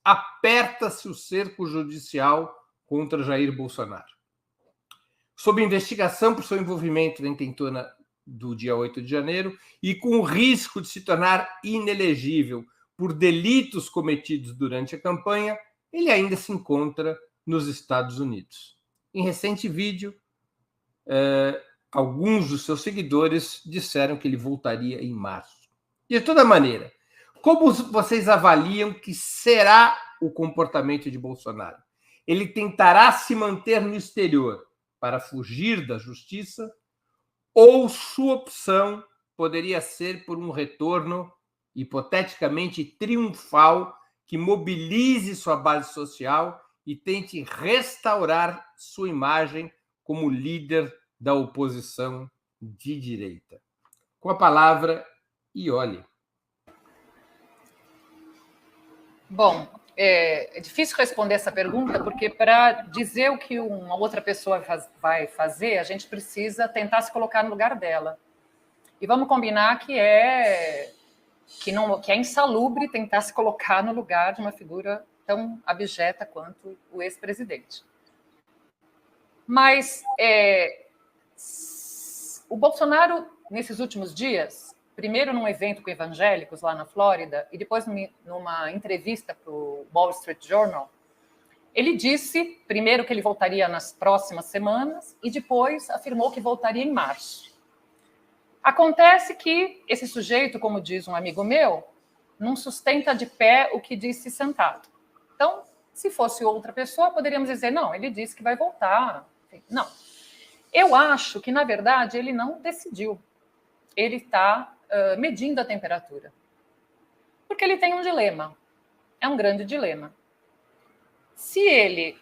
aperta-se o cerco judicial contra Jair Bolsonaro. Sob investigação por seu envolvimento na intentona do dia 8 de janeiro e com o risco de se tornar inelegível por delitos cometidos durante a campanha, ele ainda se encontra nos Estados Unidos. Em recente vídeo, alguns dos seus seguidores disseram que ele voltaria em março. De toda maneira, como vocês avaliam que será o comportamento de Bolsonaro? Ele tentará se manter no exterior para fugir da justiça, ou sua opção poderia ser por um retorno hipoteticamente triunfal que mobilize sua base social e tente restaurar sua imagem como líder da oposição de direita? Com a palavra, Iole. Bom, é difícil responder essa pergunta, porque para dizer o que uma outra pessoa vai fazer, a gente precisa tentar se colocar no lugar dela. E vamos combinar que é insalubre tentar se colocar no lugar de uma figura tão abjeta quanto o ex-presidente. Mas o Bolsonaro, nesses últimos dias, primeiro num evento com evangélicos lá na Flórida e depois numa entrevista para o Wall Street Journal, ele disse, primeiro, que ele voltaria nas próximas semanas e depois afirmou que voltaria em março. Acontece que esse sujeito, como diz um amigo meu, não sustenta de pé o que disse sentado. Então, se fosse outra pessoa, poderíamos dizer, não, ele disse que vai voltar. Não. Eu acho que, na verdade, ele não decidiu. Ele está medindo a temperatura. Porque ele tem um dilema. É um grande dilema. Se ele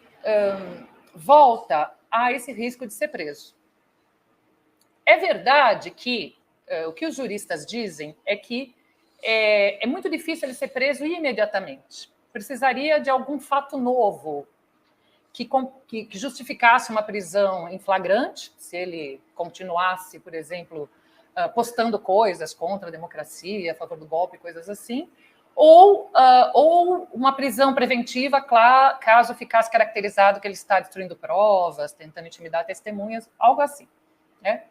volta, há esse risco de ser preso. É verdade que o que os juristas dizem é que é muito difícil ele ser preso imediatamente. Precisaria de algum fato novo que justificasse uma prisão em flagrante, se ele continuasse, por exemplo, postando coisas contra a democracia, a favor do golpe, coisas assim, ou uma prisão preventiva, caso ficasse caracterizado que ele está destruindo provas, tentando intimidar testemunhas, algo assim, né?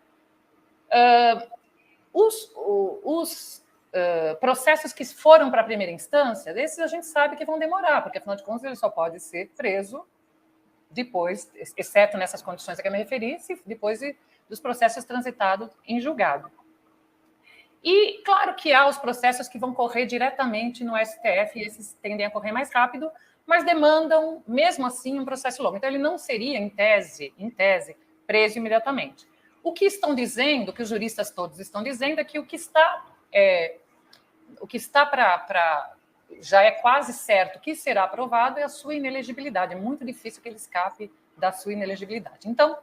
Os processos que foram para a primeira instância, desses a gente sabe que vão demorar, porque, afinal de contas, ele só pode ser preso depois, exceto nessas condições a que eu me referi, depois dos processos transitados em julgado. E, claro que há os processos que vão correr diretamente no STF, e esses tendem a correr mais rápido, mas demandam, mesmo assim, um processo longo. Então, ele não seria, em tese, preso imediatamente. O que estão dizendo, o que os juristas todos estão dizendo, é que o que está já é quase certo que será aprovado é a sua inelegibilidade. É muito difícil que ele escape da sua inelegibilidade. Então,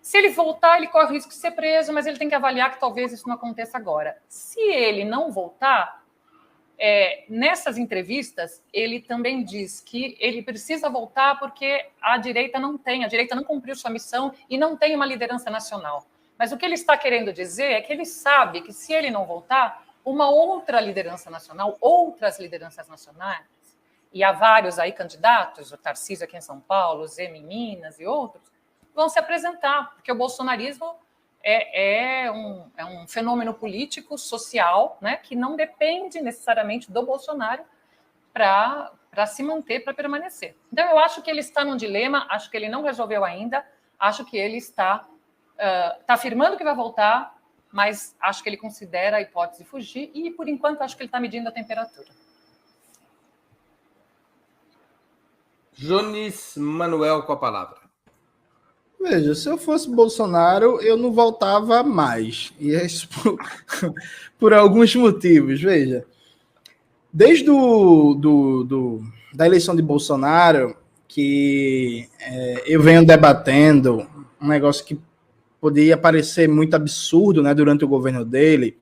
se ele voltar, ele corre o risco de ser preso, mas ele tem que avaliar que talvez isso não aconteça agora. Se ele não voltar, nessas entrevistas, ele também diz que ele precisa voltar porque a direita não cumpriu sua missão e não tem uma liderança nacional. Mas o que ele está querendo dizer é que ele sabe que, se ele não voltar, uma outra liderança nacional, outras lideranças nacionais, e há vários aí candidatos, o Tarcísio aqui em São Paulo, o Zema em Minas e outros, vão se apresentar, porque o bolsonarismo é um fenômeno político, social, né, que não depende necessariamente do Bolsonaro para se manter, para permanecer. Então, eu acho que ele está num dilema, acho que ele não resolveu ainda, acho que ele está afirmando que vai voltar, mas acho que ele considera a hipótese de fugir e, por enquanto, acho que ele está medindo a temperatura. Jones Manuel com a palavra. Veja, se eu fosse Bolsonaro, eu não voltava mais. E é isso por alguns motivos. Veja, desde da eleição de Bolsonaro, que eu venho debatendo um negócio que poderia parecer muito absurdo, né, durante o governo dele,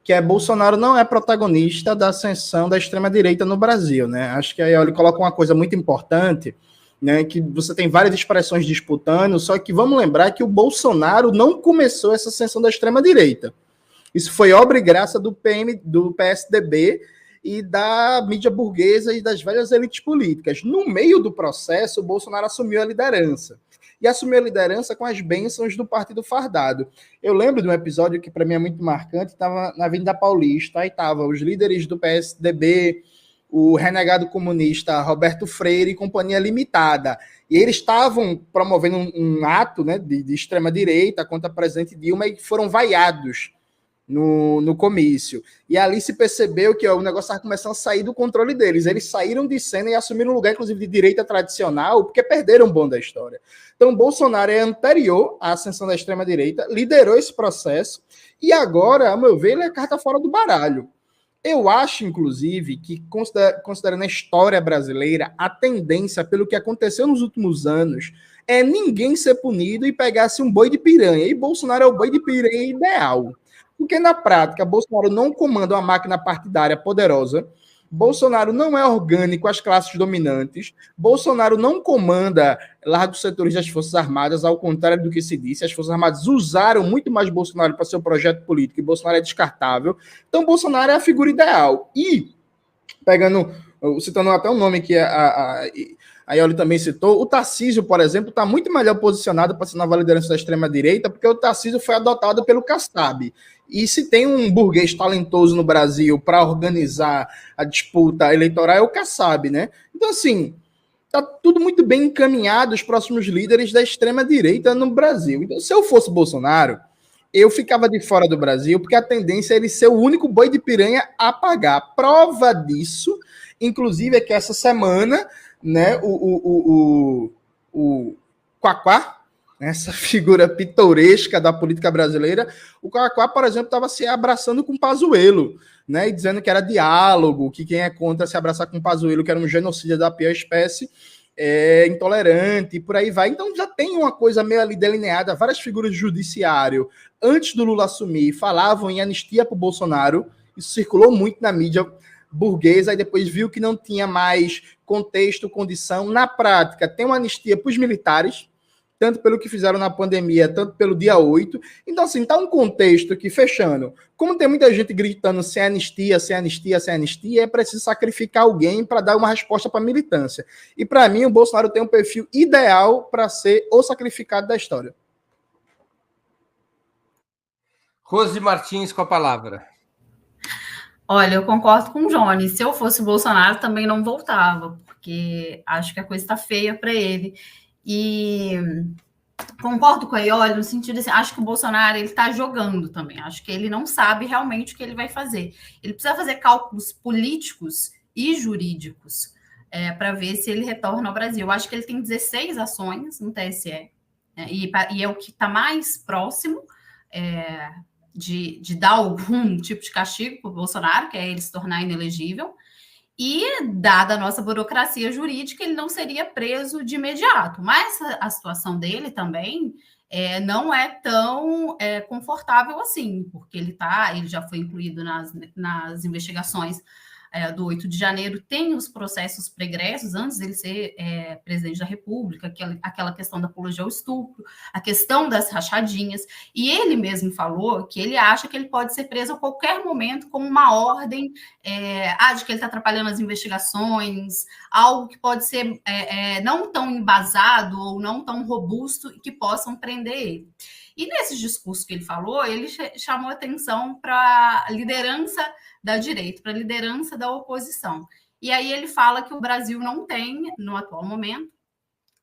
que Bolsonaro não é protagonista da ascensão da extrema-direita no Brasil, né? Acho que aí ele coloca uma coisa muito importante, né, que você tem várias expressões disputando, só que vamos lembrar que o Bolsonaro não começou essa ascensão da extrema-direita. Isso foi obra e graça do PSDB e da mídia burguesa e das velhas elites políticas. No meio do processo, o Bolsonaro assumiu a liderança. E assumiu a liderança com as bênçãos do Partido Fardado. Eu lembro de um episódio que para mim é muito marcante, estava na Avenida Paulista, aí estavam os líderes do PSDB, o renegado comunista Roberto Freire e Companhia Limitada. E eles estavam promovendo um ato, né, de extrema-direita contra a presidente Dilma e foram vaiados no comício. E ali se percebeu que o negócio estava começando a sair do controle deles. Eles saíram de cena e assumiram um lugar, inclusive, de direita tradicional, porque perderam o bonde da história. Então, Bolsonaro é anterior à ascensão da extrema-direita, liderou esse processo, e agora, a meu ver, ele é carta fora do baralho. Eu acho, inclusive, que, considerando a história brasileira, a tendência, pelo que aconteceu nos últimos anos, é ninguém ser punido e pegasse um boi de piranha. E Bolsonaro é o boi de piranha ideal. Porque, na prática, Bolsonaro não comanda uma máquina partidária poderosa, Bolsonaro não é orgânico às classes dominantes, Bolsonaro não comanda largos setores das Forças Armadas, ao contrário do que se disse, as Forças Armadas usaram muito mais Bolsonaro para seu projeto político, e Bolsonaro é descartável. Então, Bolsonaro é a figura ideal. E, citando até um nome que a Ioli também citou, o Tarcísio, por exemplo, está muito melhor posicionado para ser nova liderança da extrema-direita, porque o Tarcísio foi adotado pelo Kassab. E se tem um burguês talentoso no Brasil para organizar a disputa eleitoral, é o Kassab, né? Então, assim, tá tudo muito bem encaminhado, os próximos líderes da extrema-direita no Brasil. Então, se eu fosse Bolsonaro, eu ficava de fora do Brasil, porque a tendência é ele ser o único boi de piranha a pagar. Prova disso, inclusive, é que essa semana, né, o Quaquá, essa figura pitoresca da política brasileira, o Quaquá, por exemplo, estava se abraçando com Pazuello, né, e dizendo que era diálogo, que quem é contra se abraçar com Pazuello, que era um genocídio da pior espécie, intolerante, e por aí vai. Então já tem uma coisa meio ali delineada, várias figuras do judiciário, antes do Lula assumir, falavam em anistia para o Bolsonaro, isso circulou muito na mídia burguesa, e depois viu que não tinha mais contexto, condição. Na prática, tem uma anistia para os militares, tanto pelo que fizeram na pandemia, tanto pelo dia 8. Então, assim, tá um contexto que, fechando, como tem muita gente gritando sem anistia, sem anistia, sem anistia, é preciso sacrificar alguém para dar uma resposta para a militância. E, para mim, o Bolsonaro tem um perfil ideal para ser o sacrificado da história. Rose Martins, com a palavra. Olha, eu concordo com o Johnny. Se eu fosse o Bolsonaro, também não voltava, porque acho que a coisa está feia para ele. E concordo com a Ioli no sentido assim, acho que o Bolsonaro ele está jogando também. Acho que ele não sabe realmente o que ele vai fazer. Ele precisa fazer cálculos políticos e jurídicos para ver se ele retorna ao Brasil. Eu acho que ele tem 16 ações no TSE, e é o que está mais próximo de dar algum tipo de castigo para o Bolsonaro, que é ele se tornar inelegível. E, dada a nossa burocracia jurídica, ele não seria preso de imediato. Mas a situação dele também não é tão confortável assim, porque ele já foi incluído nas investigações do 8 de janeiro, tem os processos pregressos antes dele ser presidente da República, aquela questão da apologia ao estupro, a questão das rachadinhas, e ele mesmo falou que ele acha que ele pode ser preso a qualquer momento com uma ordem de que ele está atrapalhando as investigações, algo que pode ser não tão embasado ou não tão robusto e que possam prender ele. E nesse discurso que ele falou, ele chamou atenção para a liderança da direita, para a liderança da oposição. E aí ele fala que o Brasil não tem, no atual momento,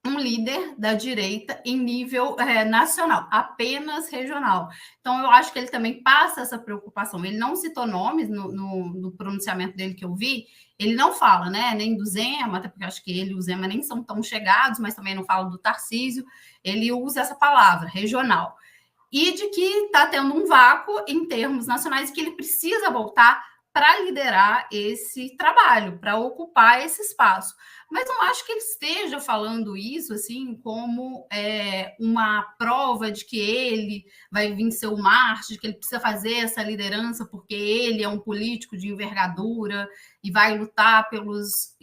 um líder da direita em nível nacional, apenas regional. Então, eu acho que ele também passa essa preocupação. Ele não citou nomes no pronunciamento dele que eu vi, ele não fala, né, nem do Zema, até porque eu acho que ele e o Zema nem são tão chegados, mas também não fala do Tarcísio, ele usa essa palavra, regional. E de que está tendo um vácuo em termos nacionais, que ele precisa voltar para liderar esse trabalho, para ocupar esse espaço. Mas não acho que ele esteja falando isso assim como uma prova de que ele vai vir ser o Marte, de que ele precisa fazer essa liderança porque ele é um político de envergadura e vai lutar pelos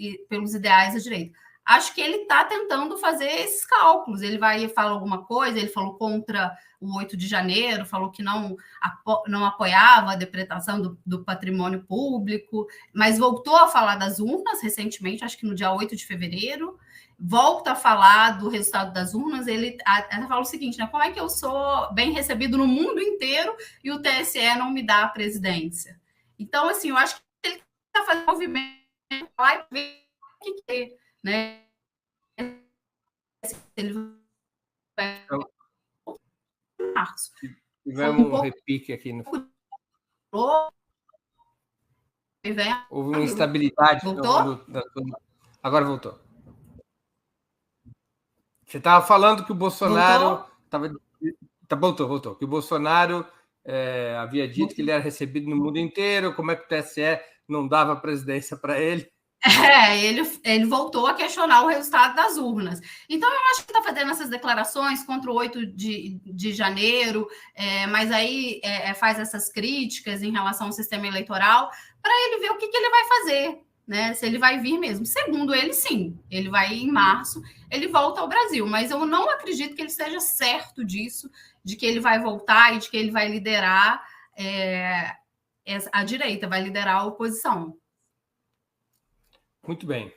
ideais da direita. acho que ele está tentando fazer esses cálculos. Ele vai falar alguma coisa, ele falou contra o 8 de janeiro, falou que não apoiava a depredação do patrimônio público, mas voltou a falar das urnas recentemente, acho que no dia 8 de fevereiro, volta a falar do resultado das urnas. Ele fala o seguinte, né? Como é que eu sou bem recebido no mundo inteiro e o TSE não me dá a presidência? Então, assim, eu acho que ele está fazendo movimento lá e ver o que é, né? Ele vai em março. Tivemos um repique aqui no. Houve uma instabilidade. Voltou? Agora voltou. Você estava falando que o Bolsonaro voltou. Que o Bolsonaro havia dito que ele era recebido no mundo inteiro. Como é que o TSE não dava a presidência para ele? Ele voltou a questionar o resultado das urnas. Então, eu acho que está fazendo essas declarações contra o 8 de janeiro, mas aí faz essas críticas em relação ao sistema eleitoral, para ele ver o que ele vai fazer, né? Se ele vai vir mesmo. Segundo ele, sim, ele vai em março, ele volta ao Brasil, mas eu não acredito que ele esteja certo disso, de que ele vai voltar e de que ele vai liderar a direita, vai liderar a oposição. Muito bem.